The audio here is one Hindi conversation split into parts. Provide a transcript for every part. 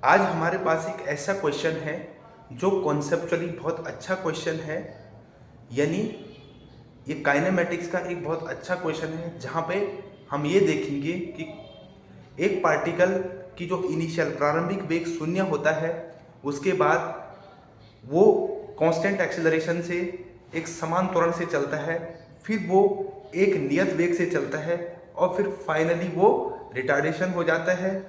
आज हमारे पास एक ऐसा क्वेश्चन है जो कॉन्सेप्चुअली बहुत अच्छा क्वेश्चन है, यानी ये काइनेमेटिक्स का एक बहुत अच्छा क्वेश्चन है जहाँ पे हम ये देखेंगे कि एक पार्टिकल की जो इनिशियल प्रारंभिक वेग शून्य होता है, उसके बाद वो कांस्टेंट एक्सेलरेशन से एक समान त्वरण से चलता है, फिर वो एक नियत वेग से चलता है और फिर फाइनली वो रिटार्डेशन हो जाता है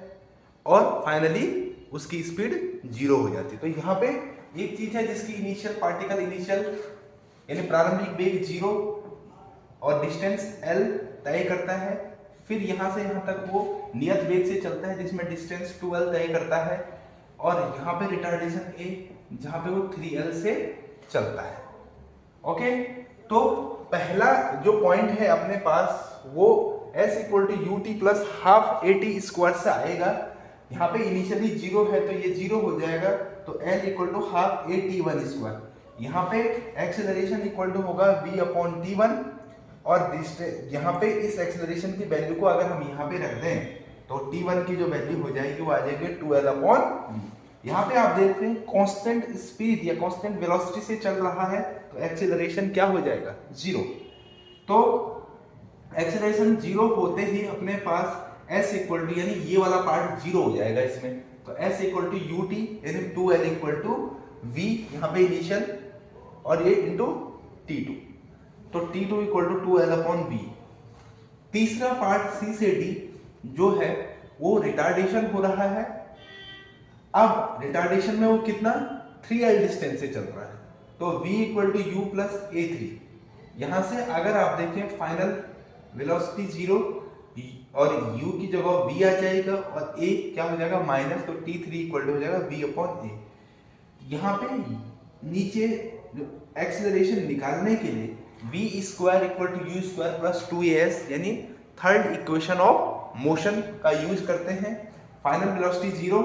और फाइनली उसकी स्पीड जीरो हो जाती है। तो यहाँ पे एक चीज है जिसकी इनिशियल पार्टिकल इनिशियल यानी प्रारंभिक वेग जीरो और डिस्टेंस एल तय करता है, फिर यहाँ से यहाँ तक वो नियत वेग से चलता है जिसमें डिस्टेंस 2l तय करता है, और यहाँ पे रिटार्डेशन ए जहाँ पे वो 3l से चलता है। ओके, तो पहला जो पॉइंट है अपने पास वो s equal to u t plus half a t square से आएगा। यहाँ पे इनिशियली जीरो है तो ये जीरो हो जाएगा, तो l equal to half a t one square. यहाँ पे एक्सेलरेशन इक्वल टू होगा v अपॉन टी वन, और यहाँ पे इस एक्सेलरेशन की वैल्यू को अगर हम यहाँ पे रख दें तो t1 की जो वैल्यू हो जाएगी वो आ जाएगी 2l अपॉन v। यहाँ पे आप देखते हैं कांस्टेंट स्पीड या कांस्टेंट वेलोसिटी से चल रहा है तो एक्सेलरेशन क्या हो जाएगा, जीरो। तो एक्सेलरेशन जीरो होते ही अपने पास s इक्वल टू यानी ये वाला पार्ट जीरो हो जाएगा इसमें, तो s equal to u t यानी 2l इक्वल टू v यहाँ पे इनिशियल और ये इंटू t2, तो t2 equal to 2l upon v। तीसरा पार्ट c से d जो है वो रिटार्डेशन हो रहा है। अब रिटार्डेशन में वो कितना 3l डिस्टेंस से चल रहा है, तो v equal to u plus a three. यहां से अगर आप देखें फाइनल वेलोसिटी जीरो और u की जगह v आ जाएगा और a क्या हो जाएगा माइनस, तो t3 इक्वल टू हो जाएगा v अपॉन a। यहाँ पे नीचे एक्सेलरेशन निकालने के लिए v square equal to u square plus 2as यानी थर्ड इक्वेशन ऑफ मोशन का यूज करते हैं। Final velocity zero,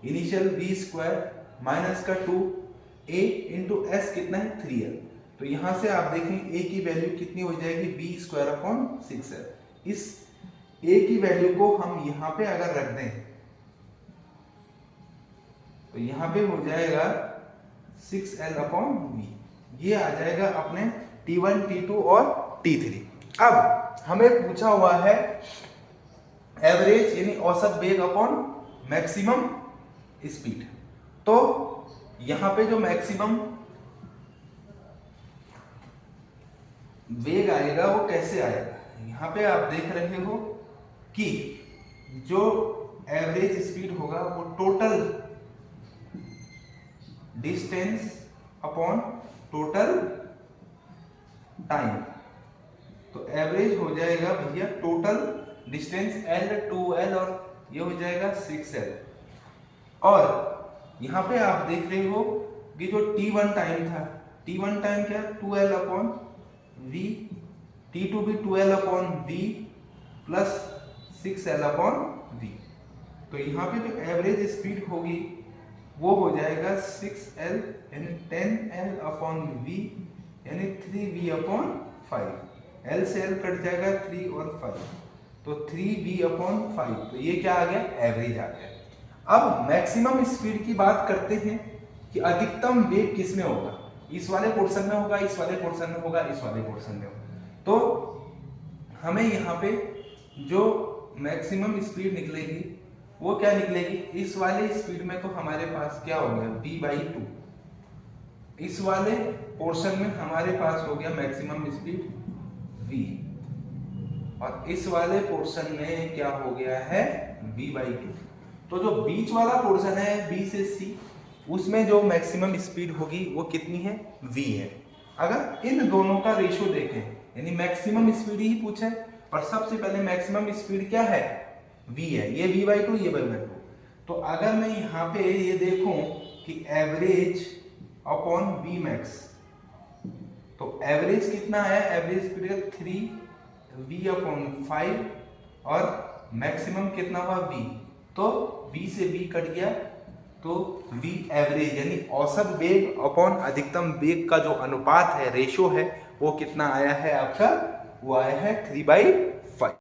initial v square minus का 2a इंटू एस कितना है 3l, तो यहां से आप देखें a की वैल्यू कितनी हो जाएगी v स्क्वायर अपॉन 6l। इस a की वैल्यू को हम यहाँ पे अगर रख दें तो यहाँ पे हो जाएगा 6l अपॉन v, ये आ जाएगा अपने t1 t2 और t3। अब हमें पूछा हुआ है एवरेज यानी औसत वेग अपॉन मैक्सिमम स्पीड। तो यहाँ पे जो मैक्सिमम वेग आएगा वो कैसे आएगा, यहाँ पे आप देख रहे हो कि जो एवरेज स्पीड होगा वो total distance upon total time, तो एवरेज हो जाएगा भैया टोटल डिस्टेंस l 2l और ये हो जाएगा 6l। और यहाँ पे आप देख रहे हो कि जो t1 टाइम था, t1 टाइम क्या 2l अपॉन v, t2 भी 2l upon v plus 6l upon v। तो यहाँ पे जो एवरेज स्पीड होगी वो हो जाएगा 6l यानी 10l अपॉन v यानी 3v अपॉन 5। l से l कट जाएगा 3 और 5, तो 3v अपॉन 5, तो ये क्या आ गया एवरेज आ गया। अब मैक्सिमम स्पीड की बात करते हैं कि अधिकतम वेग किसमें होगा, इस वाले पोर्शन में होगा, इस वाले पोर्शन में होगा, इस वाले पोर्शन में होगा। तो हमें यहाँ पे जो मैक्सिमम स्पीड निकलेगी वो क्या निकलेगी, इस वाले स्पीड में तो हमारे पास क्या हो गया v/2, इस वाले पोर्शन में हमारे पास हो गया मैक्सिमम स्पीड v, और इस वाले पोर्शन में क्या हो गया है v/2। तो जो बीच वाला पोर्शन है b से c, उसमें जो मैक्सिमम स्पीड होगी वो कितनी है v है। अगर इन दोनों का रेशियो देखें यानी मैक्सिमम स्पीड ही पूछे और सबसे पहले मैक्सिमम स्पीड क्या है v है, ये v/2 ये v/2। तो अगर मैं यहाँ पे ये देखूं कि एवरेज अपॉन v मैक्स, तो एवरेज कितना है, एवरेज स्पीड है 3v अपॉन 5 और मैक्सिमम कितना हुआ v, तो v से v कट गया, तो v एवरेज यानी औसत वेग अपॉन अधिकतम वेग का जो अनुपात है रेशियो है वो कितना आया है आपका, वो आया है 3/2।